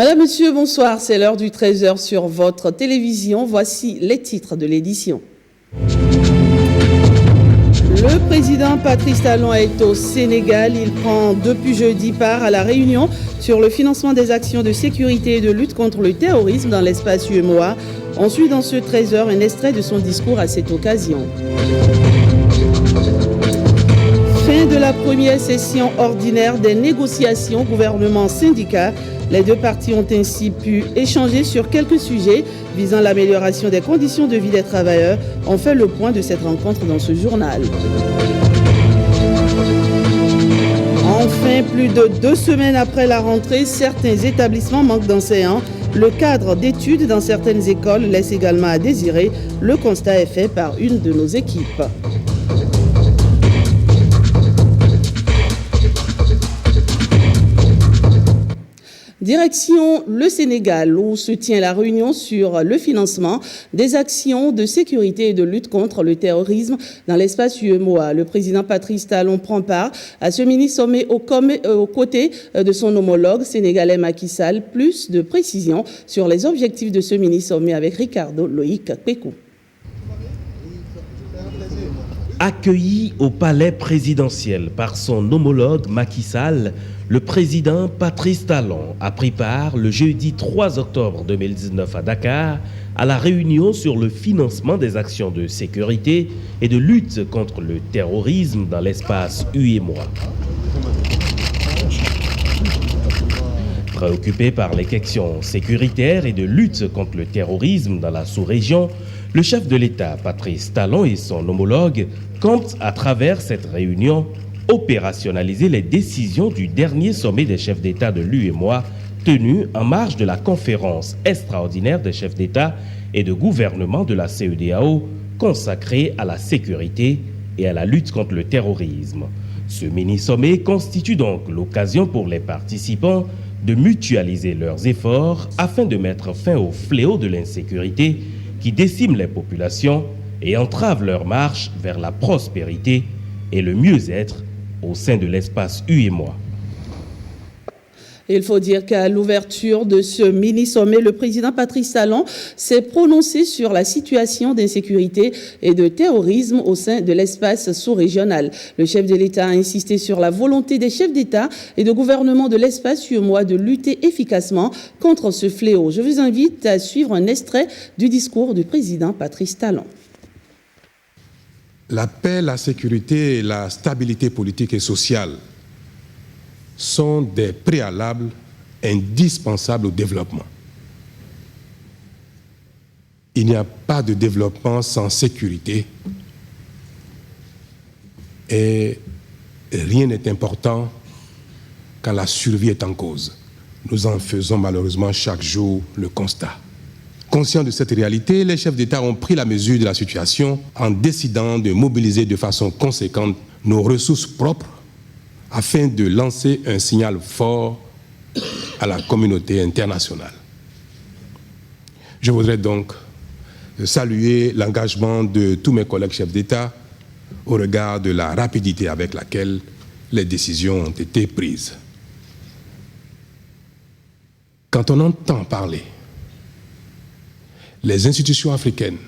Madame, Monsieur, bonsoir. C'est l'heure du 13h sur votre télévision. Voici les titres de l'édition. Le président Patrice Talon est au Sénégal. Il prend depuis jeudi part à la réunion sur le financement des actions de sécurité et de lutte contre le terrorisme dans l'espace UEMOA. On suit dans ce 13h un extrait de son discours à cette occasion. Fin de la première session ordinaire des négociations gouvernement-syndicat. Les deux parties ont ainsi pu échanger sur quelques sujets visant l'amélioration des conditions de vie des travailleurs. On fait le point de cette rencontre dans ce journal. Enfin, plus de 2 semaines après la rentrée, certains établissements manquent d'enseignants. Le cadre d'études dans certaines écoles laisse également à désirer. Le constat est fait par une de nos équipes. Direction le Sénégal, où se tient la réunion sur le financement des actions de sécurité et de lutte contre le terrorisme dans l'espace UEMOA. Le président Patrice Talon prend part à ce mini-sommet aux côtés de son homologue sénégalais Macky Sall. Plus de précisions sur les objectifs de ce mini-sommet avec Ricardo Loïc Pékou. Accueilli au palais présidentiel par son homologue Macky Sall, le président Patrice Talon a pris part le jeudi 3 octobre 2019 à Dakar à la réunion sur le financement des actions de sécurité et de lutte contre le terrorisme dans l'espace UEMOA. Préoccupé par les questions sécuritaires et de lutte contre le terrorisme dans la sous-région, le chef de l'État, Patrice Talon, et son homologue comptent, à travers cette réunion, opérationnaliser les décisions du dernier sommet des chefs d'État de l'UEMOA, tenu en marge de la conférence extraordinaire des chefs d'État et de gouvernement de la CEDEAO, consacrée à la sécurité et à la lutte contre le terrorisme. Ce mini-sommet constitue donc l'occasion pour les participants de mutualiser leurs efforts afin de mettre fin au fléau de l'insécurité qui décime les populations et entrave leur marche vers la prospérité et le mieux-être au sein de l'espace UEMOA. Il faut dire qu'à l'ouverture de ce mini-sommet, le président Patrice Talon s'est prononcé sur la situation d'insécurité et de terrorisme au sein de l'espace sous-régional. Le chef de l'État a insisté sur la volonté des chefs d'État et de gouvernement de l'espace UEMOA de lutter efficacement contre ce fléau. Je vous invite à suivre un extrait du discours du président Patrice Talon. La paix, la sécurité et la stabilité politique et sociale sont des préalables indispensables au développement. Il n'y a pas de développement sans sécurité et rien n'est important quand la survie est en cause. Nous en faisons malheureusement chaque jour le constat. Conscients de cette réalité, les chefs d'État ont pris la mesure de la situation en décidant de mobiliser de façon conséquente nos ressources propres afin de lancer un signal fort à la communauté internationale. Je voudrais donc saluer l'engagement de tous mes collègues chefs d'État au regard de la rapidité avec laquelle les décisions ont été prises. Quand on entend parler les institutions africaines,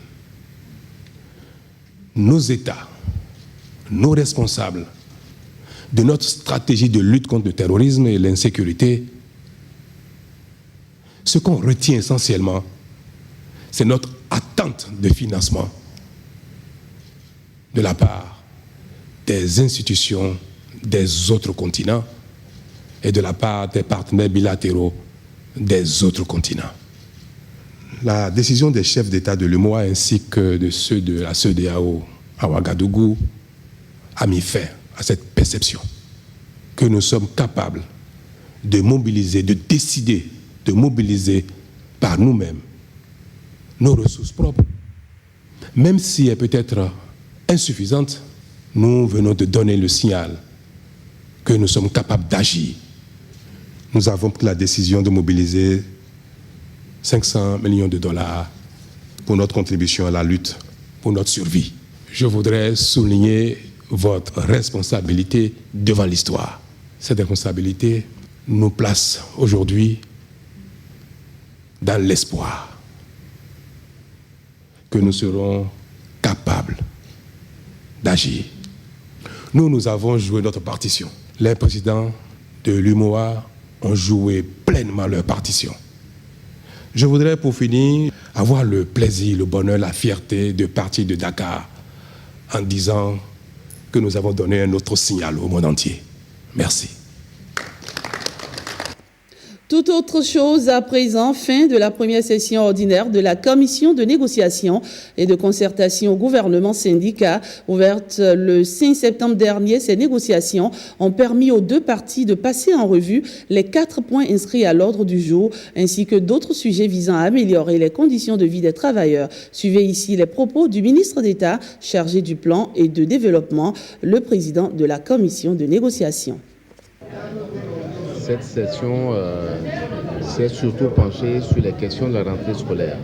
nos États, nos responsables, de notre stratégie de lutte contre le terrorisme et l'insécurité, ce qu'on retient essentiellement, c'est notre attente de financement de la part des institutions des autres continents et de la part des partenaires bilatéraux des autres continents. La décision des chefs d'État de l'UEMOA ainsi que de ceux de la CEDEAO à Ouagadougou a mis fin à cette perception que nous sommes capables de mobiliser, de décider de mobiliser par nous-mêmes nos ressources propres. Même si elle peut être insuffisante, nous venons de donner le signal que nous sommes capables d'agir. Nous avons pris la décision de mobiliser 500 millions de dollars pour notre contribution à la lutte, pour notre survie. Je voudrais souligner votre responsabilité devant l'histoire. Cette responsabilité nous place aujourd'hui dans l'espoir que nous serons capables d'agir. Nous avons joué notre partition. Les présidents de l'UMOA ont joué pleinement leur partition. Je voudrais, pour finir, avoir le plaisir, le bonheur, la fierté de partir de Dakar en disant que nous avons donné un autre signal au monde entier. Merci. Toute autre chose à présent, fin de la première session ordinaire de la commission de négociation et de concertation gouvernement-syndicat. Ouverte le 5 septembre dernier, ces négociations ont permis aux deux parties de passer en revue les 4 points inscrits à l'ordre du jour, ainsi que d'autres sujets visant à améliorer les conditions de vie des travailleurs. Suivez ici les propos du ministre d'État chargé du plan et de développement, le président de la commission de négociation. Cette session s'est surtout penchée sur les questions de la rentrée scolaire.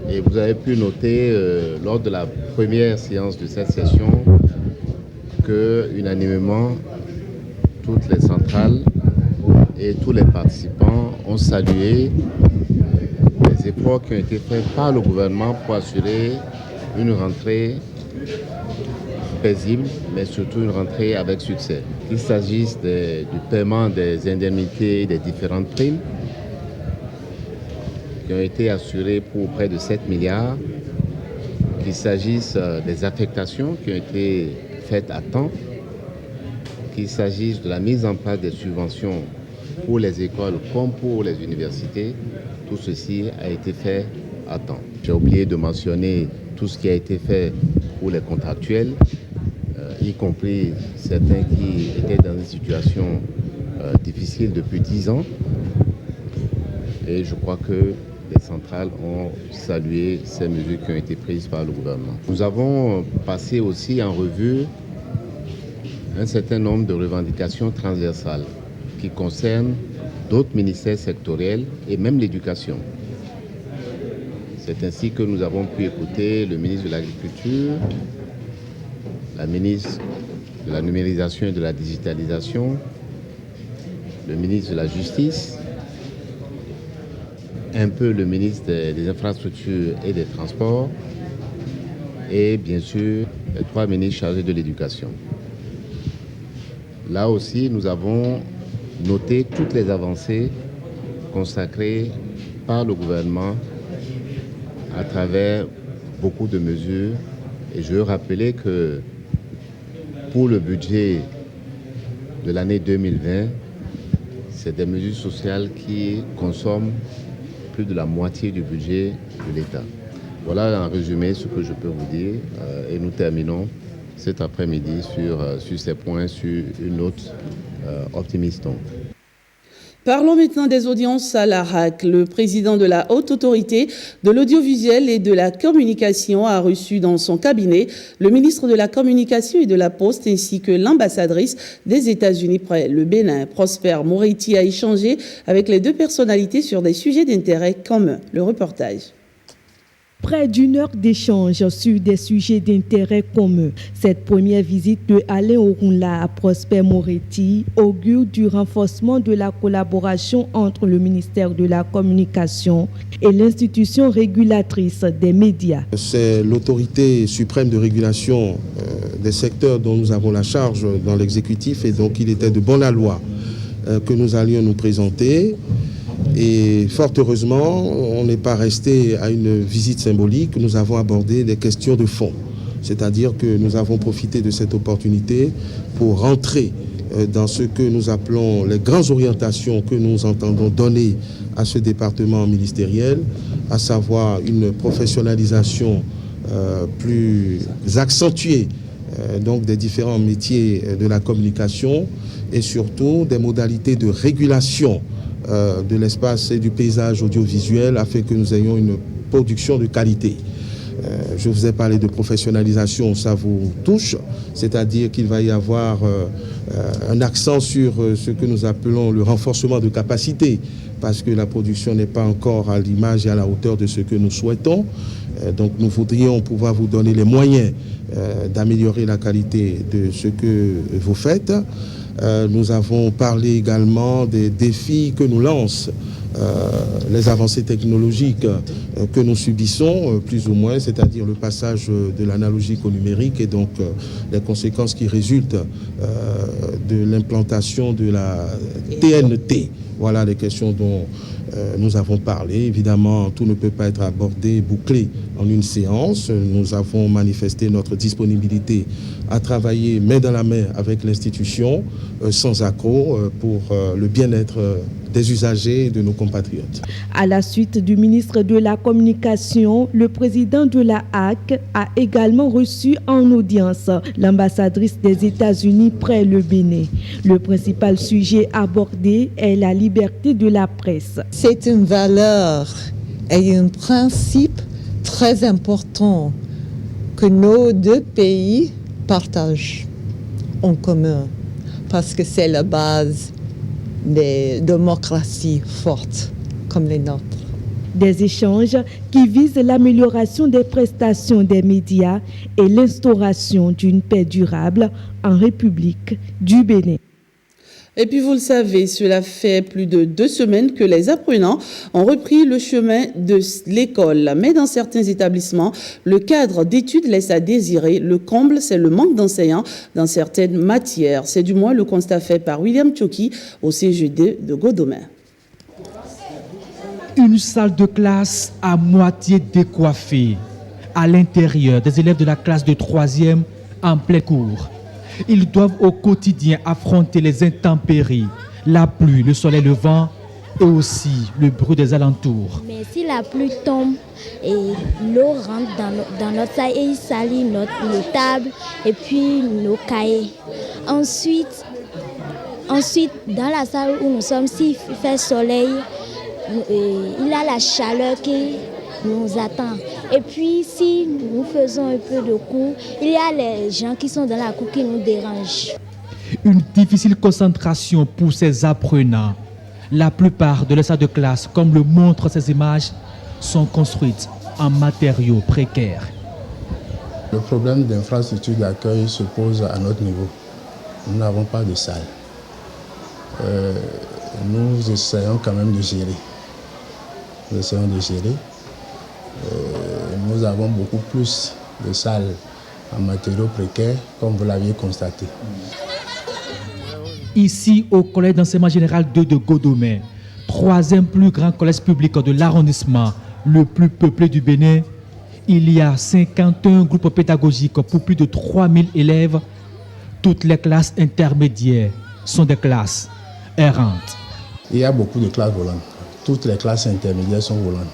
Et vous avez pu noter lors de la première séance de cette session que unanimement toutes les centrales et tous les participants ont salué les efforts qui ont été faits par le gouvernement pour assurer une rentrée paisible, mais surtout une rentrée avec succès. Qu'il s'agisse du paiement des indemnités et des différentes primes qui ont été assurées pour près de 7 milliards, qu'il s'agisse des affectations qui ont été faites à temps, qu'il s'agisse de la mise en place des subventions pour les écoles comme pour les universités, tout ceci a été fait à temps. J'ai oublié de mentionner tout ce qui a été fait pour les contractuels, y compris certains qui étaient dans une situation difficile depuis 10 ans. Et je crois que les centrales ont salué ces mesures qui ont été prises par le gouvernement. Nous avons passé aussi en revue un certain nombre de revendications transversales qui concernent d'autres ministères sectoriels et même l'éducation. C'est ainsi que nous avons pu écouter le ministre de l'Agriculture, la ministre de la numérisation et de la digitalisation, le ministre de la Justice, un peu le ministre des Infrastructures et des Transports et bien sûr les 3 ministres chargés de l'Éducation. Là aussi, nous avons noté toutes les avancées consacrées par le gouvernement à travers beaucoup de mesures. Et je veux rappeler que pour le budget de l'année 2020, c'est des mesures sociales qui consomment plus de la moitié du budget de l'État. Voilà en résumé ce que je peux vous dire. Et nous terminons cet après-midi sur ces points, sur une note optimiste. Parlons maintenant des audiences à l'ARAC. Le président de la Haute Autorité de l'Audiovisuel et de la Communication a reçu dans son cabinet le ministre de la Communication et de la Poste ainsi que l'ambassadrice des États-Unis près le Bénin. Prosper Moretti a échangé avec les deux personnalités sur des sujets d'intérêt commun. Le reportage. Près d'une heure d'échange sur des sujets d'intérêt commun. Cette première visite de Alain Orunla à Prosper Moretti augure du renforcement de la collaboration entre le ministère de la Communication et l'institution régulatrice des médias. C'est l'autorité suprême de régulation des secteurs dont nous avons la charge dans l'exécutif et donc il était de bonne loi que nous allions nous présenter. Et fort heureusement, on n'est pas resté à une visite symbolique, nous avons abordé des questions de fond. C'est-à-dire que nous avons profité de cette opportunité pour rentrer dans ce que nous appelons les grandes orientations que nous entendons donner à ce département ministériel, à savoir une professionnalisation plus accentuée donc des différents métiers de la communication et surtout des modalités de régulation de l'espace et du paysage audiovisuel afin que nous ayons une production de qualité. Je vous ai parlé de professionnalisation, ça vous touche, c'est-à-dire qu'il va y avoir un accent sur ce que nous appelons le renforcement de capacité, parce que la production n'est pas encore à l'image et à la hauteur de ce que nous souhaitons. Donc nous voudrions pouvoir vous donner les moyens d'améliorer la qualité de ce que vous faites. Nous avons parlé également des défis que nous lance les avancées technologiques que nous subissons, plus ou moins, c'est-à-dire le passage de l'analogique au numérique et donc les conséquences qui résultent de l'implantation de la TNT. Voilà les questions dont nous avons parlé. Évidemment, tout ne peut pas être abordé, bouclé en une séance. Nous avons manifesté notre disponibilité à travailler main dans la main avec l'institution, sans accroc, pour le bien-être des usagers et de nos compatriotes. À la suite du ministre de la Communication, le président de la HAC a également reçu en audience l'ambassadrice des États-Unis près le Bénin. Le principal sujet abordé est la liberté de la presse. C'est une valeur et un principe très important que nos deux pays partagent en commun parce que c'est la base des démocraties fortes comme les nôtres. Des échanges qui visent l'amélioration des prestations des médias et l'instauration d'une paix durable en République du Bénin. Et puis vous le savez, cela fait plus de 2 semaines que les apprenants ont repris le chemin de l'école. Mais dans certains établissements, le cadre d'études laisse à désirer. Le comble, c'est le manque d'enseignants dans certaines matières. C'est du moins le constat fait par William Tchoki au CGD de Godomè. Une salle de classe à moitié décoiffée. À l'intérieur, des élèves de la classe de 3e en plein cours. Ils doivent au quotidien affronter les intempéries, la pluie, le soleil, le vent et aussi le bruit des alentours. Mais si la pluie tombe et l'eau rentre dans notre salle et il salit nos tables et puis nos cahiers. Ensuite, dans la salle où nous sommes, s'il fait soleil, il y a la chaleur qui nous attend. Et puis, si nous faisons un peu de cours, il y a les gens qui sont dans la cour qui nous dérangent. Une difficile concentration pour ces apprenants. La plupart de leurs salles de classe, comme le montrent ces images, sont construites en matériaux précaires. Le problème d'infrastructure d'accueil se pose à notre niveau. Nous n'avons pas de salle. Nous essayons quand même de gérer. Nous avons beaucoup plus de salles en matériaux précaires, comme vous l'aviez constaté. Ici, au collège d'enseignement général 2 de Godomè, 3e plus grand collège public de l'arrondissement, le plus peuplé du Bénin, il y a 51 groupes pédagogiques pour plus de 3000 élèves. Toutes les classes intermédiaires sont des classes errantes. Il y a beaucoup de classes volantes. Toutes les classes intermédiaires sont volantes.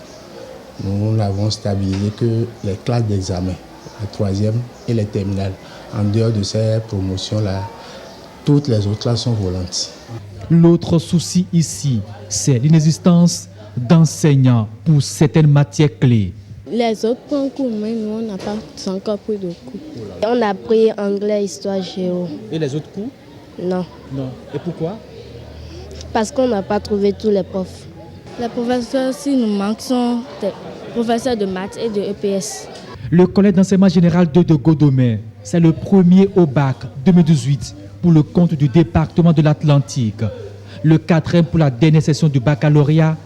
Nous n'avons stabilisé que les classes d'examen, la 3e et les terminales. En dehors de ces promotions-là, toutes les autres classes sont volantes. L'autre souci ici, c'est l'inexistence d'enseignants pour certaines matières clés. Les autres concours, mais nous, on n'a pas encore pris de cours. On a pris anglais, histoire, géo. Et les autres cours? Non. Non. Et pourquoi? Parce qu'on n'a pas trouvé tous les profs. Les professeurs, si nous manquent, sont des professeurs de maths et de EPS. Le collège d'enseignement général 2 de Godomè, c'est le premier au bac 2018 pour le compte du département de l'Atlantique. Le 4e pour la dernière session du baccalauréat.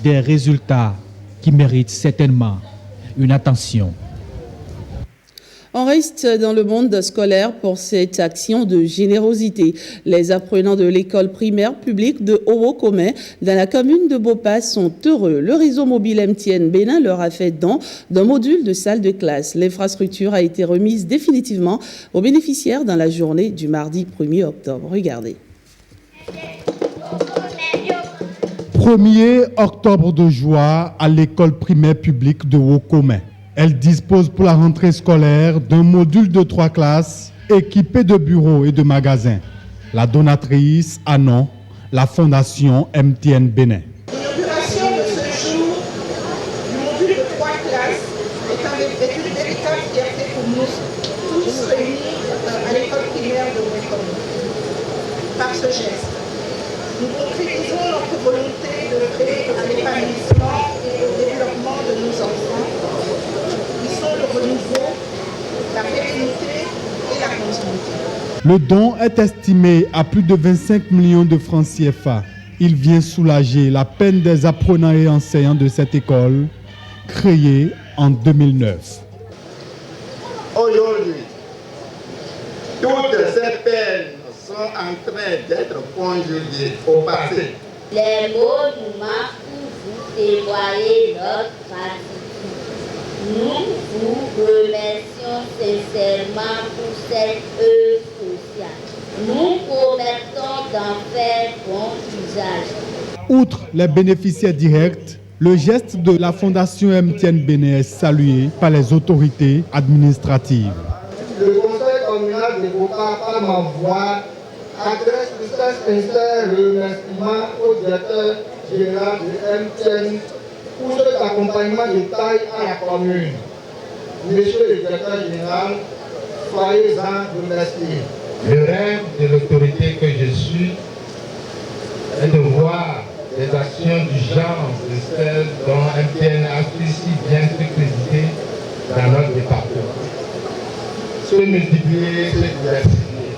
Des résultats qui méritent certainement une attention. On reste dans le monde scolaire pour cette action de générosité. Les apprenants de l'école primaire publique de Owo-Komè, dans la commune de Bopa, sont heureux. Le réseau mobile MTN Bénin leur a fait don d'un module de salle de classe. L'infrastructure a été remise définitivement aux bénéficiaires dans la journée du mardi 1er octobre. Regardez. 1er octobre de joie à l'école primaire publique de Owo-Komè. Elle dispose pour la rentrée scolaire d'un module de 3 classes équipé de bureaux et de magasins. La donatrice Anon, la fondation MTN Bénin. L'inauguration de ce jour du module de 3 classes est une véritable fierté pour nous tous réunis à l'école primaire de Owo-Komè. Par ce geste, nous concrétisons notre volonté d'œuvrer à l'épanouissement et au développement de nos enfants, qui sont le renouveau, la pérennité et la continuité. Le don est estimé à plus de 25 millions de francs CFA. Il vient soulager la peine des apprenants et enseignants de cette école, créée en 2009. Aujourd'hui, toutes ces peines sont en train d'être conjuguées au passé. Les mots nous marquent pour vous témoigner notre gratitude. Nous vous remercions sincèrement pour cette œuvre sociale. Nous promettons d'en faire bon usage. Outre les bénéficiaires directs, le geste de la Fondation MTN Bénin est salué par les autorités administratives. Le conseil communal de Boka, par ma voix, adresse de sincère remerciement au directeur général de MTN pour cet accompagnement de taille à la commune. Monsieur le directeur général, soyez-en remerciés. Le rêve de l'autorité que je suis est de voir des actions du genre de celles dont MTN a su si bien se créditer dans notre département. Se multiplier, se diversifier.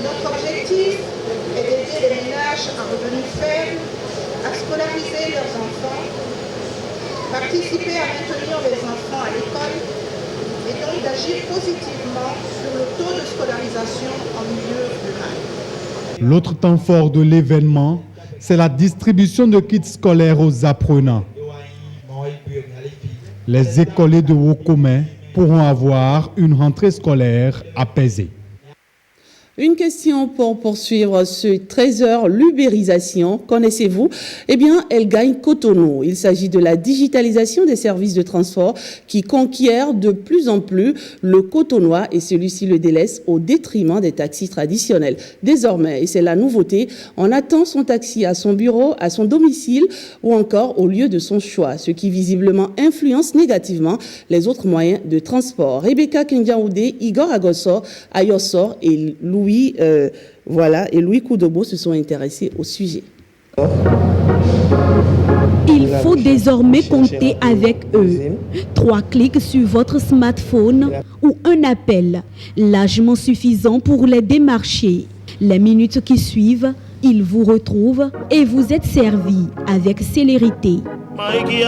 Notre objectif est d'aider les ménages à revenus faibles à scolariser leurs enfants, participer à maintenir les enfants à l'école et donc d'agir positivement sur le taux de scolarisation en milieu rural. L'autre temps fort de l'événement, c'est la distribution de kits scolaires aux apprenants. Les écoliers de Wokomé pourront avoir une rentrée scolaire apaisée. Une question pour poursuivre ce 13h l'ubérisation. Connaissez-vous? Eh bien, elle gagne Cotonou. Il s'agit de la digitalisation des services de transport qui conquiert de plus en plus le cotonois et celui-ci le délaisse au détriment des taxis traditionnels. Désormais, et c'est la nouveauté, on attend son taxi à son bureau, à son domicile ou encore au lieu de son choix, ce qui visiblement influence négativement les autres moyens de transport. Rebecca Kendiaoudé, Igor Agossor, Ayossor et Louis Koudobo se sont intéressés au sujet. Il faut désormais compter avec eux. 3 clics sur votre smartphone ou un appel, largement suffisant pour les démarcher. Les minutes qui suivent, ils vous retrouvent et vous êtes servi avec célérité. Les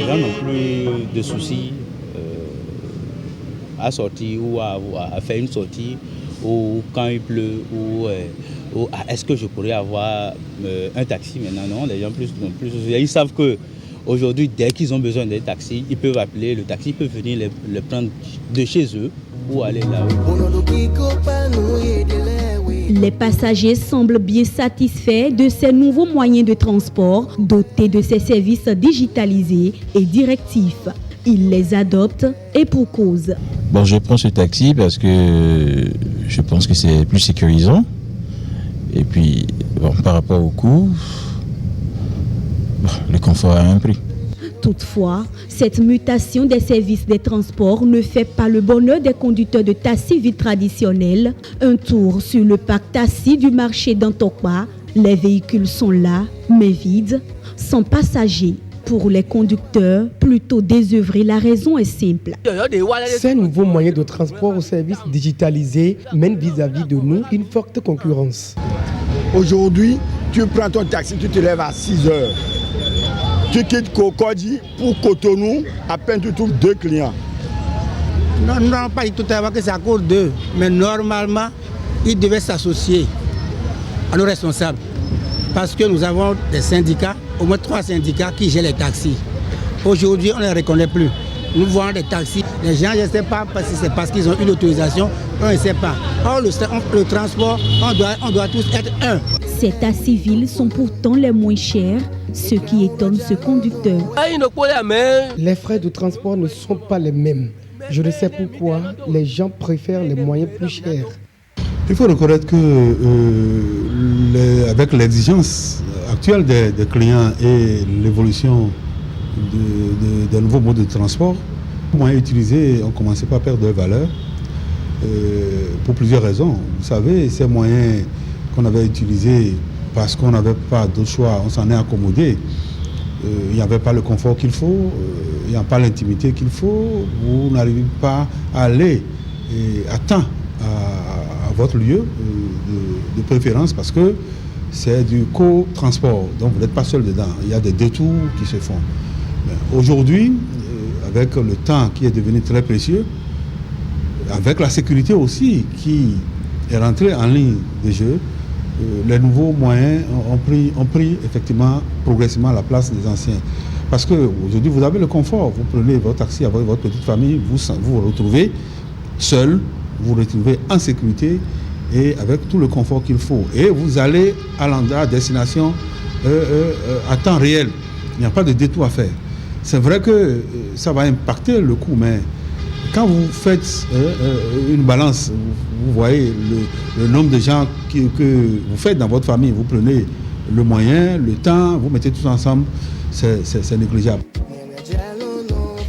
gens n'ont plus de soucis à sortir ou à faire une sortie, ou quand il pleut, ou est-ce que je pourrais avoir un taxi maintenant? Non, les gens n'ont plus de soucis. Ils savent qu'aujourd'hui, dès qu'ils ont besoin d'un taxi, ils peuvent appeler le taxi, peut venir les prendre de chez eux ou aller là-haut. Les passagers semblent bien satisfaits de ces nouveaux moyens de transport dotés de ces services digitalisés et directifs. Ils les adoptent et pour cause. Bon, je prends ce taxi parce que je pense que c'est plus sécurisant. Et puis, bon, par rapport au coût, le confort a un prix. Toutefois, cette mutation des services des transports ne fait pas le bonheur des conducteurs de taxi vite traditionnels. Un tour sur le parc taxi du marché d'Antokwa. Les véhicules sont là, mais vides, sans passagers. Pour les conducteurs, plutôt désœuvrés, la raison est simple. Ces nouveaux moyens de transport aux services digitalisés mènent vis-à-vis de nous une forte concurrence. Aujourd'hui, tu prends ton taxi, tu te lèves à 6 heures. Tu quittes Cocody pour Cotonou, à peine tu trouves 2 clients. Non, pas du tout à l'heure que c'est à cause d'eux. Mais normalement, ils devaient s'associer à nos responsables. Parce que nous avons des syndicats, au moins 3 syndicats qui gèrent les taxis. Aujourd'hui, on ne les reconnaît plus. Nous voyons des taxis. Les gens, je ne sais pas si c'est parce qu'ils ont une autorisation, on ne sait pas. Or, le transport, on doit tous être un. Ces taxis villes sont pourtant les moins chers, ce qui étonne ce conducteur. Les frais de transport ne sont pas les mêmes. Je ne sais pourquoi les gens préfèrent les moyens plus chers. Il faut reconnaître que avec l'exigence actuelle des clients et l'évolution des nouveaux modes de transport, les moyens utilisés ont commencé par perdre de valeur pour plusieurs raisons. Vous savez, ces moyens qu'on avait utilisés parce qu'on n'avait pas d'autre choix, on s'en est accommodé. Il n'y avait pas le confort qu'il faut, il n'y a pas l'intimité qu'il faut, vous n'arrivez pas à aller à temps à votre lieu de préférence parce que c'est du co-transport. Donc vous n'êtes pas seul dedans. Il y a des détours qui se font. Aujourd'hui, avec le temps qui est devenu très précieux, avec la sécurité aussi qui est rentrée en ligne de jeu, les nouveaux moyens ont pris effectivement progressivement la place des anciens. Parce qu'aujourd'hui, vous avez le confort. Vous prenez votre taxi avec votre petite famille, vous vous retrouvez seul, vous vous retrouvez en sécurité et avec tout le confort qu'il faut. Et vous allez à destination à temps réel. Il n'y a pas de détour à faire. C'est vrai que ça va impacter le coût, mais quand vous faites une balance, vous voyez le nombre de gens que vous faites dans votre famille, vous prenez le moyen, le temps, vous mettez tout ensemble, c'est négligeable.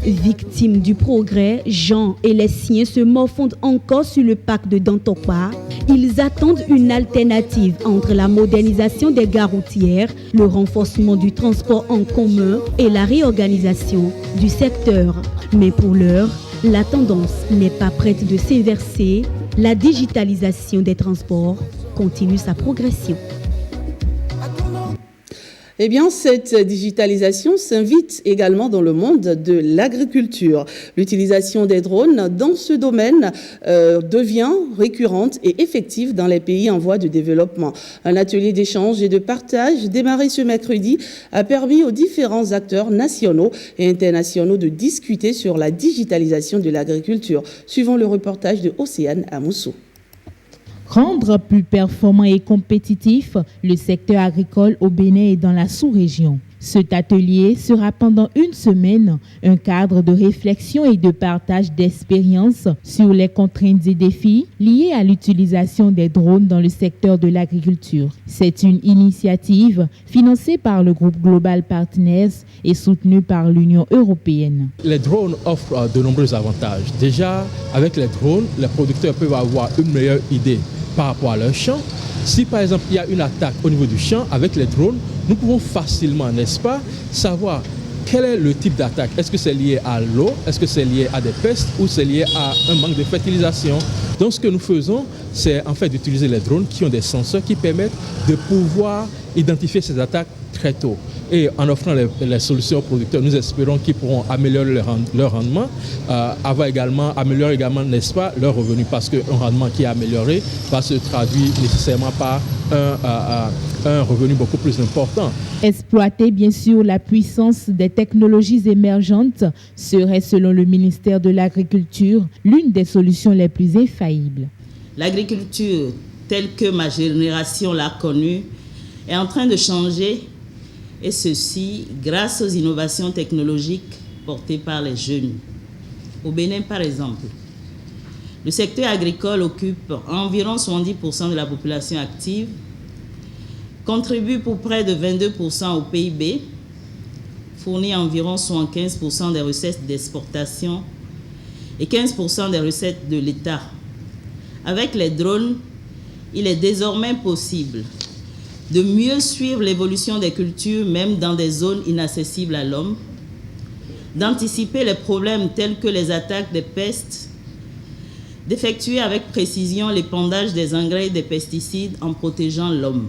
Victimes du progrès, Jean et les siens se morfondent encore sur le parc de Dantokwa. Ils attendent une alternative entre la modernisation des gares routières, le renforcement du transport en commun et la réorganisation du secteur. Mais pour l'heure, la tendance n'est pas prête de s'inverser. La digitalisation des transports continue sa progression. Eh bien, cette digitalisation s'invite également dans le monde de l'agriculture. L'utilisation des drones dans ce domaine devient récurrente et effective dans les pays en voie de développement. Un atelier d'échange et de partage démarré ce mercredi a permis aux différents acteurs nationaux et internationaux de discuter sur la digitalisation de l'agriculture, suivant le reportage de Océane Amoussou. Rendre plus performant et compétitif le secteur agricole au Bénin et dans la sous-région. Cet atelier sera pendant une semaine un cadre de réflexion et de partage d'expériences sur les contraintes et défis liés à l'utilisation des drones dans le secteur de l'agriculture. C'est une initiative financée par le groupe Global Partners et soutenue par l'Union européenne. Les drones offrent de nombreux avantages. Déjà, avec les drones, les producteurs peuvent avoir une meilleure idée par rapport à leur champ. Si par exemple il y a une attaque au niveau du champ, avec les drones, nous pouvons facilement, n'est-ce pas, savoir quel est le type d'attaque. Est-ce que c'est lié à l'eau? Est-ce que c'est lié à des pestes? Ou c'est lié à un manque de fertilisation? Donc ce que nous faisons, c'est en fait d'utiliser les drones qui ont des senseurs qui permettent de pouvoir identifier ces attaques très tôt. Et en offrant les solutions aux producteurs, nous espérons qu'ils pourront améliorer leur rendement, améliorer également, n'est-ce pas, leur revenu, parce qu'un rendement qui est amélioré va se traduire nécessairement par un revenu beaucoup plus important. Exploiter bien sûr la puissance des technologies émergentes serait, selon le ministère de l'Agriculture, l'une des solutions les plus infaillibles. L'agriculture, telle que ma génération l'a connue, est en train de changer, et ceci grâce aux innovations technologiques portées par les jeunes. Au Bénin, par exemple, le secteur agricole occupe environ 70% de la population active, contribue pour près de 22% au PIB, fournit environ 75% des recettes d'exportation et 15% des recettes de l'État. Avec les drones, il est désormais possible de mieux suivre l'évolution des cultures, même dans des zones inaccessibles à l'homme, d'anticiper les problèmes tels que les attaques des pestes, d'effectuer avec précision l'épandage des engrais et des pesticides en protégeant l'homme,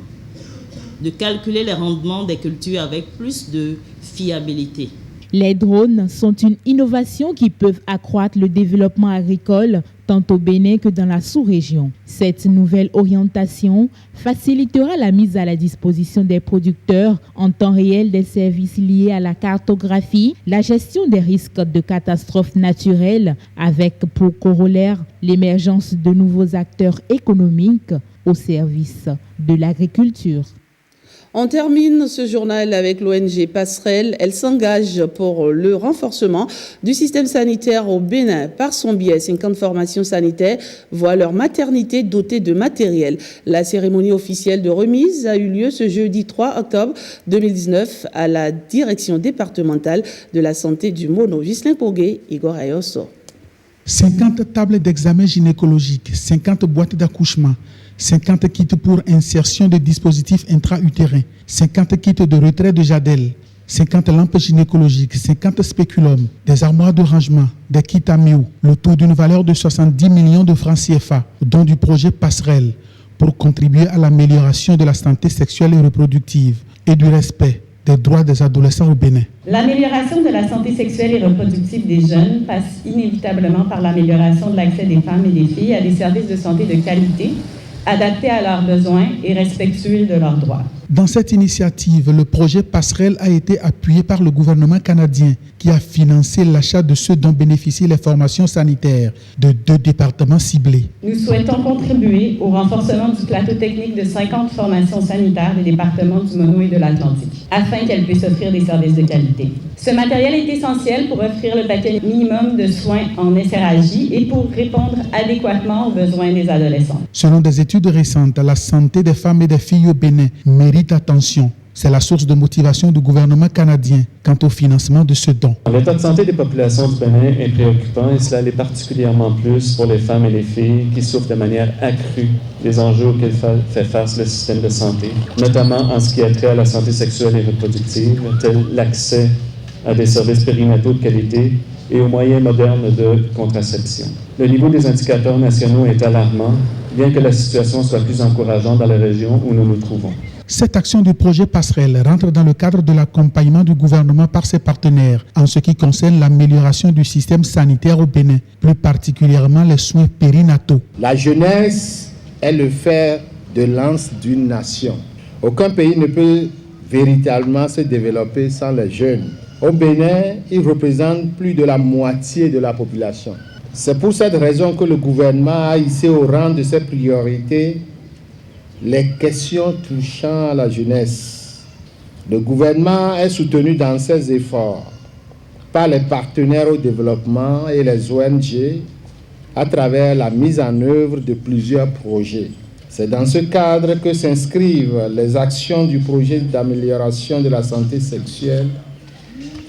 de calculer les rendements des cultures avec plus de fiabilité. Les drones sont une innovation qui peut accroître le développement agricole tant au Bénin que dans la sous-région. Cette nouvelle orientation facilitera la mise à la disposition des producteurs en temps réel des services liés à la cartographie, la gestion des risques de catastrophes naturelles, avec pour corollaire l'émergence de nouveaux acteurs économiques au service de l'agriculture. On termine ce journal avec l'ONG Passerelle. Elle s'engage pour le renforcement du système sanitaire au Bénin. Par son biais, 50 formations sanitaires voient leur maternité dotée de matériel. La cérémonie officielle de remise a eu lieu ce jeudi 3 octobre 2019 à la direction départementale de la santé du Mono. Ghislain Kogué, Igor Ayoso. 50 tables d'examen gynécologique, 50 boîtes d'accouchement, 50 kits pour insertion de dispositifs intra-utérins, 50 kits de retrait de jadelle, 50 lampes gynécologiques, 50 spéculums, des armoires de rangement, des kits à miou, le tout d'une valeur de 70 millions de francs CFA, dont du projet Passerelle, pour contribuer à l'amélioration de la santé sexuelle et reproductive et du respect des droits des adolescents au Bénin. L'amélioration de la santé sexuelle et reproductive des jeunes passe inévitablement par l'amélioration de l'accès des femmes et des filles à des services de santé de qualité, adaptés à leurs besoins et respectueux de leurs droits. Dans cette initiative, le projet Passerelle a été appuyé par le gouvernement canadien qui a financé l'achat de ceux dont bénéficient les formations sanitaires de 2 départements ciblés. Nous souhaitons contribuer au renforcement du plateau technique de 50 formations sanitaires des départements du Mono et de l'Atlantique, afin qu'elles puissent offrir des services de qualité. Ce matériel est essentiel pour offrir le paquet minimum de soins en SRAJ et pour répondre adéquatement aux besoins des adolescents. Selon des études récentes, la santé des femmes et des filles au Bénin mérite attention. C'est la source de motivation du gouvernement canadien quant au financement de ce don. L'état de santé des populations du Bénin est préoccupant et cela l'est particulièrement plus pour les femmes et les filles qui souffrent de manière accrue des enjeux auxquels fait face le système de santé, notamment en ce qui a trait à la santé sexuelle et reproductive, tel l'accès à des services périnataux de qualité et aux moyens modernes de contraception. Le niveau des indicateurs nationaux est alarmant, bien que la situation soit plus encourageante dans la région où nous nous trouvons. Cette action du projet Passerelle rentre dans le cadre de l'accompagnement du gouvernement par ses partenaires en ce qui concerne l'amélioration du système sanitaire au Bénin, plus particulièrement les soins périnataux. La jeunesse est le fer de lance d'une nation. Aucun pays ne peut véritablement se développer sans les jeunes. Au Bénin, ils représentent plus de la moitié de la population. C'est pour cette raison que le gouvernement a hissé au rang de ses priorités les questions touchant à la jeunesse. Le gouvernement est soutenu dans ses efforts par les partenaires au développement et les ONG à travers la mise en œuvre de plusieurs projets. C'est dans ce cadre que s'inscrivent les actions du projet d'amélioration de la santé sexuelle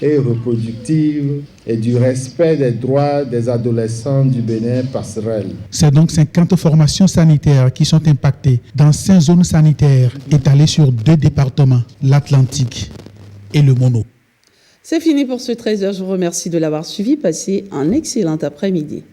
et reproductive et du respect des droits des adolescents du Bénin Passerelle. C'est donc 50 formations sanitaires qui sont impactées dans 5 zones sanitaires étalées sur 2 départements, l'Atlantique et le Mono. C'est fini pour ce 13h. Je vous remercie de l'avoir suivi. Passez un excellent après-midi.